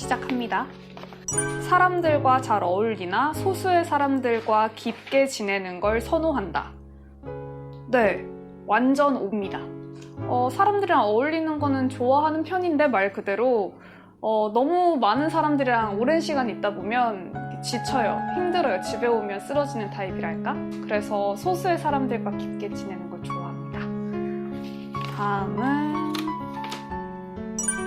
시작합니다. 사람들과 잘 어울리나 소수의 사람들과 깊게 지내는 걸 선호한다. 네, 완전 O입니다. 사람들이랑 어울리는 거는 좋아하는 편인데 말 그대로 너무 많은 사람들이랑 오랜 시간 있다 보면 지쳐요. 힘들어요. 집에 오면 쓰러지는 타입이랄까? 그래서 소수의 사람들과 깊게 지내는 걸 좋아합니다. 다음은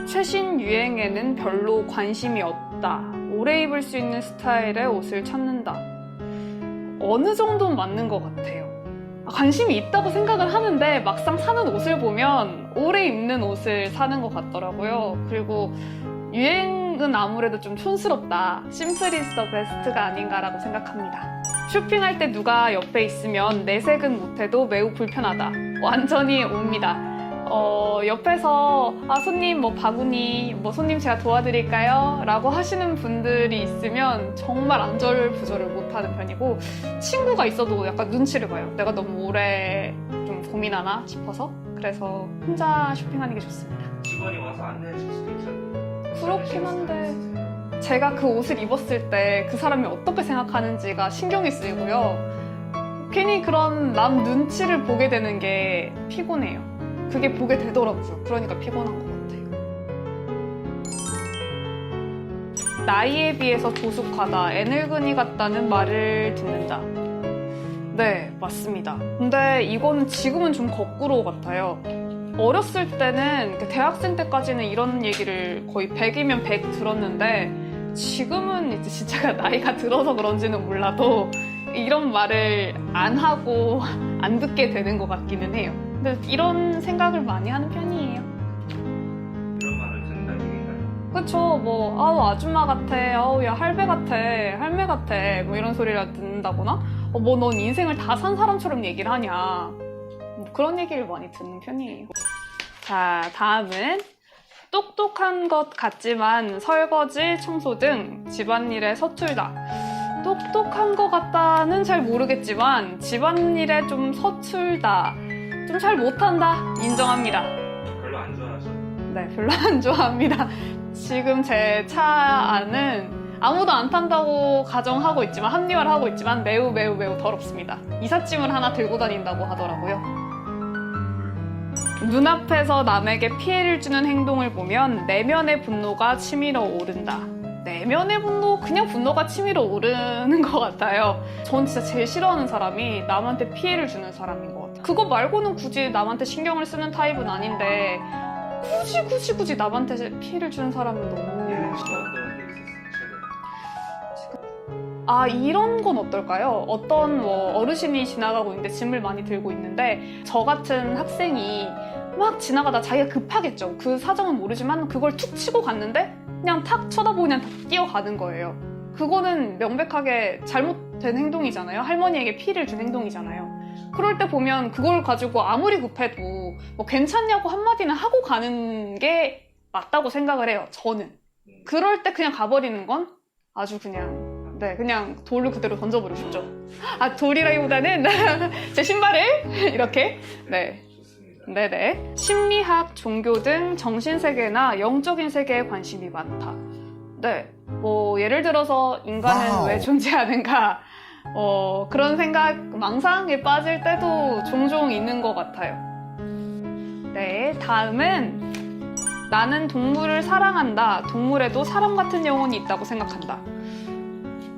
최신 유행에는 별로 관심이 없다. 오래 입을 수 있는 스타일의 옷을 찾는다. 어느 정도는 맞는 것 같아요. 관심이 있다고 생각을 하는데 막상 사는 옷을 보면 오래 입는 옷을 사는 것 같더라고요. 그리고 유행은 아무래도 좀 촌스럽다. 심플 is the best가 아닌가라고 생각합니다. 쇼핑할 때 누가 옆에 있으면 내색은 못해도 매우 불편하다. 완전히 옵니다. 옆에서 손님 바구니 손님 제가 도와드릴까요? 라고 하시는 분들이 있으면 정말 안절부절을 못하는 편이고, 친구가 있어도 약간 눈치를 봐요. 내가 너무 오래 좀 고민하나 싶어서. 그래서 혼자 쇼핑하는 게 좋습니다. 직원이 와서 안내해 줄 수도 있잖아요. 그렇긴 한데 제가 그 옷을 입었을 때 그 사람이 어떻게 생각하는지가 신경이 쓰이고요. 괜히 그런 남 눈치를 보게 되는 게 피곤해요. 그게 보게 되더라고요. 그러니까 피곤한 것 같아요. 나이에 비해서 조숙하다, 애늙은이 같다는 말을 듣는다. 네, 맞습니다. 근데 이거는 지금은 좀 거꾸로 같아요. 어렸을 때는 대학생 때까지는 이런 얘기를 거의 100이면 100 들었는데, 지금은 이제 진짜 나이가 들어서 그런지는 몰라도 이런 말을 안 하고 안 듣게 되는 것 같기는 해요. 근데 이런 생각을 많이 하는 편이에요. 이런 말을 듣는다는 얘기인가요? 그쵸. 아줌마 같아, 야 할배 같아, 할매 같아, 이런 소리를 듣는다거나, 넌 인생을 다 산 사람처럼 얘기를 하냐, 그런 얘기를 많이 듣는 편이에요. 자, 다음은 똑똑한 것 같지만 설거지, 청소 등 집안일에 서툴다. 똑똑한 것 같다는 잘 모르겠지만 집안일에 좀 서툴다, 좀 잘 못한다, 인정합니다. 별로 안 좋아하죠? 네, 별로 안 좋아합니다. 지금 제 차 안은 아무도 안 탄다고 가정하고 있지만, 합리화를 하고 있지만 매우 더럽습니다. 이삿짐을 하나 들고 다닌다고 하더라고요. 눈앞에서 남에게 피해를 주는 행동을 보면 내면의 분노가 치밀어 오른다. 내면의 분노? 그냥 분노가 치밀어 오르는 것 같아요. 전 진짜 제일 싫어하는 사람이 남한테 피해를 주는 사람인 것 같아요. 그거 말고는 굳이 남한테 신경을 쓰는 타입은 아닌데 굳이 남한테 피해를 주는 사람은 너무 싫어요. 어떤 게 있었어요, 최근에? 이런 건 어떨까요? 어떤 어르신이 지나가고 있는데 짐을 많이 들고 있는데 저 같은 학생이 막 지나가다 자기가 급하겠죠. 그 사정은 모르지만 그걸 툭 치고 갔는데 그냥 탁 쳐다보고 그냥 다 뛰어가는 거예요. 그거는 명백하게 잘못된 행동이잖아요. 할머니에게 피해를 준 행동이잖아요. 그럴 때 보면 그걸 가지고 아무리 급해도 괜찮냐고 한마디는 하고 가는 게 맞다고 생각을 해요. 저는. 그럴 때 그냥 가버리는 건 아주 그냥 돌을 그대로 던져버리고 싶죠. 돌이라기보다는 제 신발을 이렇게. 네. 네네. 심리학, 종교 등 정신세계나 영적인 세계에 관심이 많다. 네. 예를 들어서 인간은 왜 존재하는가, 그런 생각, 망상에 빠질 때도 종종 있는 것 같아요. 네. 다음은 나는 동물을 사랑한다. 동물에도 사람 같은 영혼이 있다고 생각한다.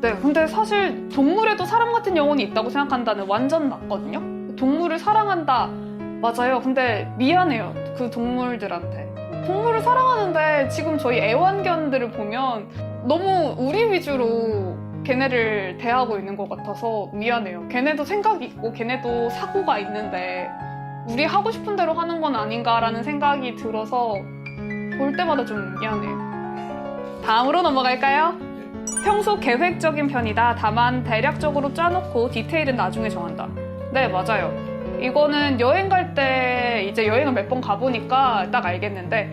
네. 근데 사실 동물에도 사람 같은 영혼이 있다고 생각한다는 완전 맞거든요. 동물을 사랑한다. 맞아요. 근데 미안해요. 그 동물들한테. 동물을 사랑하는데 지금 저희 애완견들을 보면 너무 우리 위주로 걔네를 대하고 있는 것 같아서 미안해요. 걔네도 생각이 있고 걔네도 사고가 있는데 우리 하고 싶은 대로 하는 건 아닌가라는 생각이 들어서 볼 때마다 좀 미안해요. 다음으로 넘어갈까요? 평소 계획적인 편이다. 다만 대략적으로 짜놓고 디테일은 나중에 정한다. 네, 맞아요. 이거는 여행 갈 때 이제 여행을 몇 번 가보니까 딱 알겠는데,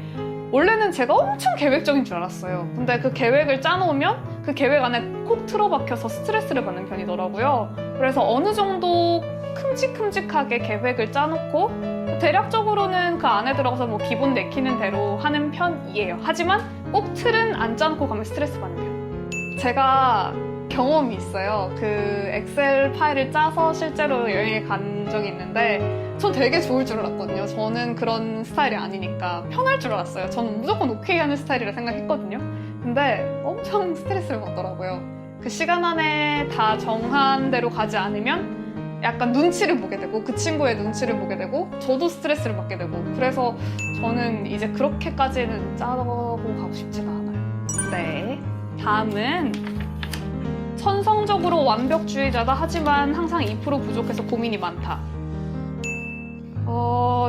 원래는 제가 엄청 계획적인 줄 알았어요. 근데 그 계획을 짜놓으면 그 계획 안에 콕 틀어박혀서 스트레스를 받는 편이더라고요. 그래서 어느 정도 큼직큼직하게 계획을 짜놓고 대략적으로는 그 안에 들어가서 뭐 기본 내키는 대로 하는 편이에요. 하지만 꼭 틀은 안 짜놓고 가면 스트레스 받는 편. 제가 경험이 있어요. 그 엑셀 파일을 짜서 실제로 여행에 간 적이 있는데 전 되게 좋을 줄 알았거든요. 저는 그런 스타일이 아니니까 편할 줄 알았어요. 저는 무조건 오케이 하는 스타일이라 생각했거든요. 근데 엄청 스트레스를 받더라고요. 그 시간 안에 다 정한 대로 가지 않으면 약간 눈치를 보게 되고 그 친구의 눈치를 보게 되고 저도 스트레스를 받게 되고 그래서 저는 이제 그렇게까지는 짜고 가고 싶지가 않아요. 네, 다음은 천성적으로 완벽주의자다 하지만 항상 2% 부족해서 고민이 많다.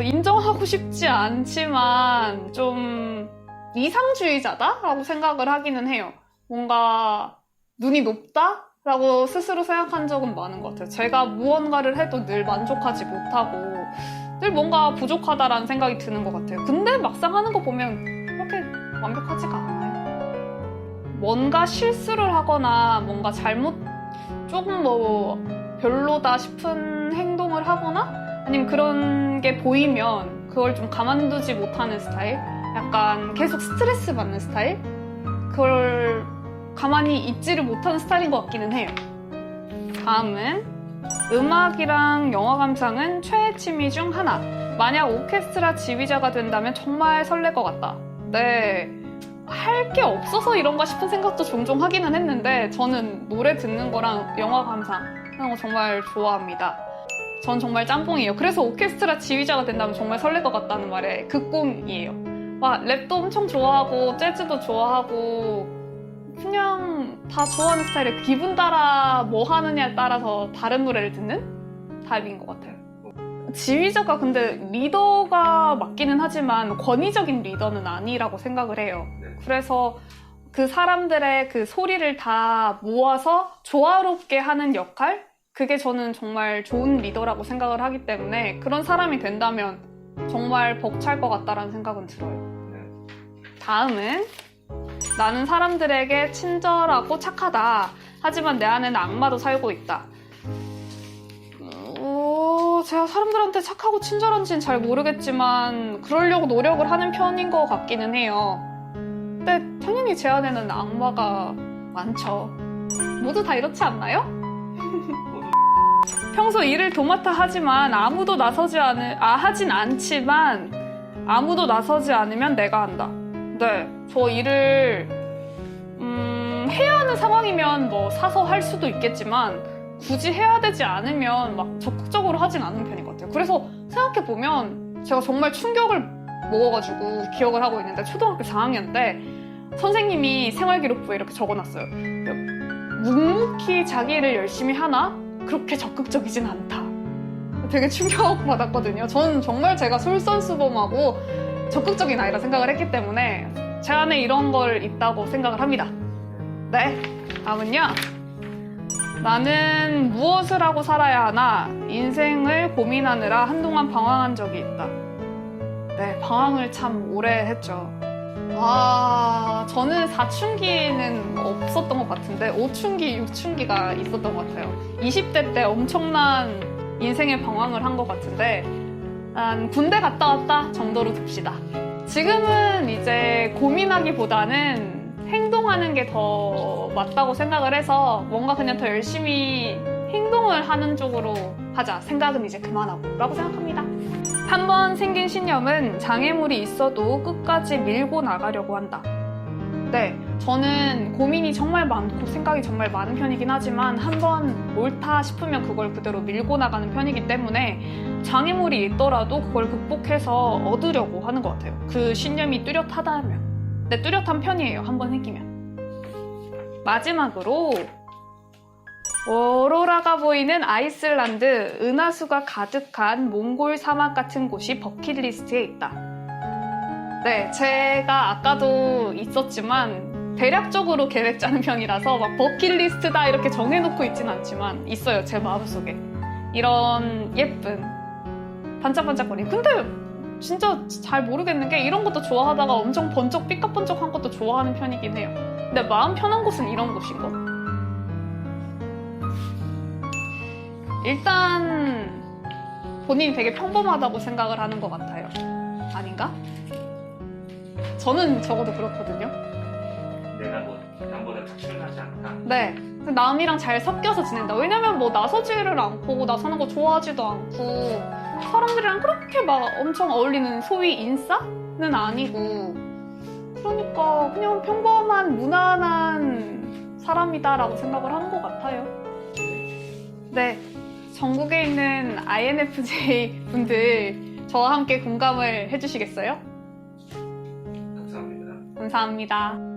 인정하고 싶지 않지만 좀 이상주의자다라고 생각을 하기는 해요. 뭔가 눈이 높다라고 스스로 생각한 적은 많은 것 같아요. 제가 무언가를 해도 늘 만족하지 못하고 늘 뭔가 부족하다라는 생각이 드는 것 같아요. 근데 막상 하는 거 보면 그렇게 완벽하지가 않아요. 뭔가 실수를 하거나 뭔가 조금 뭐 별로다 싶은 행동을 하거나 아니면 그런 게 보이면 그걸 좀 가만두지 못하는 스타일? 약간 계속 스트레스 받는 스타일? 그걸 가만히 있지를 못하는 스타일인 것 같기는 해요. 다음은 음악이랑 영화 감상은 최애 취미 중 하나. 만약 오케스트라 지휘자가 된다면 정말 설렐 것 같다. 네, 할 게 없어서 이런가 싶은 생각도 종종 하기는 했는데 저는 노래 듣는 거랑 영화 감상 하는 거 정말 좋아합니다. 전 정말 짬뽕이에요. 그래서 오케스트라 지휘자가 된다면 정말 설렐 것 같다는 말에 극공이에요. 막 랩도 엄청 좋아하고 재즈도 좋아하고 그냥 다 좋아하는 스타일에 기분 따라 뭐 하느냐에 따라서 다른 노래를 듣는 타입인 것 같아요. 지휘자가 근데 리더가 맞기는 하지만 권위적인 리더는 아니라고 생각을 해요. 그래서 그 사람들의 그 소리를 다 모아서 조화롭게 하는 역할? 그게 저는 정말 좋은 리더라고 생각을 하기 때문에 그런 사람이 된다면 정말 벅찰 것 같다라는 생각은 들어요. 다음은 나는 사람들에게 친절하고 착하다. 하지만 내 안에는 악마도 살고 있다. 제가 사람들한테 착하고 친절한지는 잘 모르겠지만 그러려고 노력을 하는 편인 것 같기는 해요. 근데 당연히 제 안에는 악마가 많죠. 모두 다 이렇지 않나요? 평소 일을 도맡아 하지만 하진 않지만 아무도 나서지 않으면 내가 한다. 네, 저 일을 해야 하는 상황이면 뭐 사서 할 수도 있겠지만 굳이 해야 되지 않으면 막 적극적으로 하진 않는 편인 것 같아요. 그래서 생각해보면 제가 정말 충격을 먹어가지고 기억을 하고 있는데 초등학교 4학년 때 선생님이 생활기록부에 이렇게 적어놨어요. 묵묵히 자기 일을 열심히 하나? 그렇게 적극적이진 않다. 되게 충격받았거든요. 저는 정말 제가 솔선수범하고 적극적인 아이라 생각을 했기 때문에 제 안에 이런 걸 있다고 생각을 합니다. 네, 다음은요. 나는 무엇을 하고 살아야 하나 인생을 고민하느라 한동안 방황한 적이 있다. 네, 방황을 참 오래 했죠. 저는 사춘기는 없었던 것 같은데 5춘기, 6춘기가 있었던 것 같아요. 20대 때 엄청난 인생의 방황을 한 것 같은데 한 군대 갔다 왔다 정도로 둡시다. 지금은 이제 고민하기보다는 행동하는 게 더 맞다고 생각을 해서 뭔가 그냥 더 열심히 행동을 하는 쪽으로 하자. 생각은 이제 그만하고 라고 생각합니다. 한 번 생긴 신념은 장애물이 있어도 끝까지 밀고 나가려고 한다. 네, 저는 고민이 정말 많고 생각이 정말 많은 편이긴 하지만 한 번 옳다 싶으면 그걸 그대로 밀고 나가는 편이기 때문에 장애물이 있더라도 그걸 극복해서 얻으려고 하는 것 같아요. 그 신념이 뚜렷하다면. 네, 뚜렷한 편이에요. 한 번 생기면. 마지막으로 오로라가 보이는 아이슬란드, 은하수가 가득한 몽골 사막 같은 곳이 버킷리스트에 있다. 네, 제가 아까도 있었지만 대략적으로 계획 짜는 편이라서 막 버킷리스트다 이렇게 정해놓고 있진 않지만 있어요, 제 마음속에. 이런 예쁜 반짝반짝거리는. 근데 진짜 잘 모르겠는 게 이런 것도 좋아하다가 엄청 번쩍 삐까번쩍한 것도 좋아하는 편이긴 해요. 근데 마음 편한 곳은 이런 곳인 거. 일단 본인이 되게 평범하다고 생각을 하는 것 같아요. 아닌가? 저는 적어도 그렇거든요. 내가 뭐 남보다 특출나지 않다. 네. 남이랑 잘 섞여서 지낸다. 왜냐면 뭐 나서지를 않고 나서는 거 좋아하지도 않고 사람들이랑 그렇게 막 엄청 어울리는 소위 인싸는 아니고 그러니까 그냥 평범한 무난한 사람이다라고 생각을 하는 것 같아요. 네. 전국에 있는 INFJ 분들 저와 함께 공감을 해주시겠어요? 감사합니다. 감사합니다.